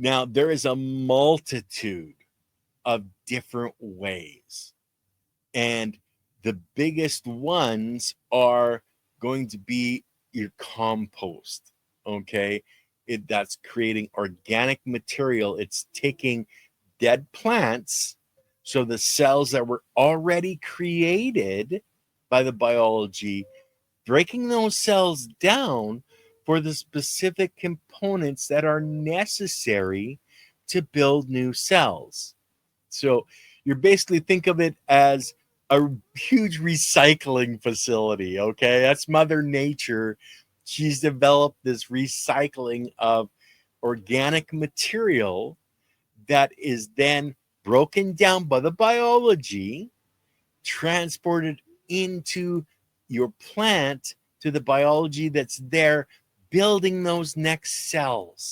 Now, there is a multitude of different ways. And the biggest ones are going to be your compost. Okay. That's creating organic material. It's taking dead plants. So the cells that were already created by the biology, breaking those cells down for the specific components that are necessary to build new cells. So you're basically think of it as a huge recycling facility. Okay. That's Mother Nature. She's developed this recycling of organic material that is then broken down by the biology, transported into your plant to the biology that's there building those next cells.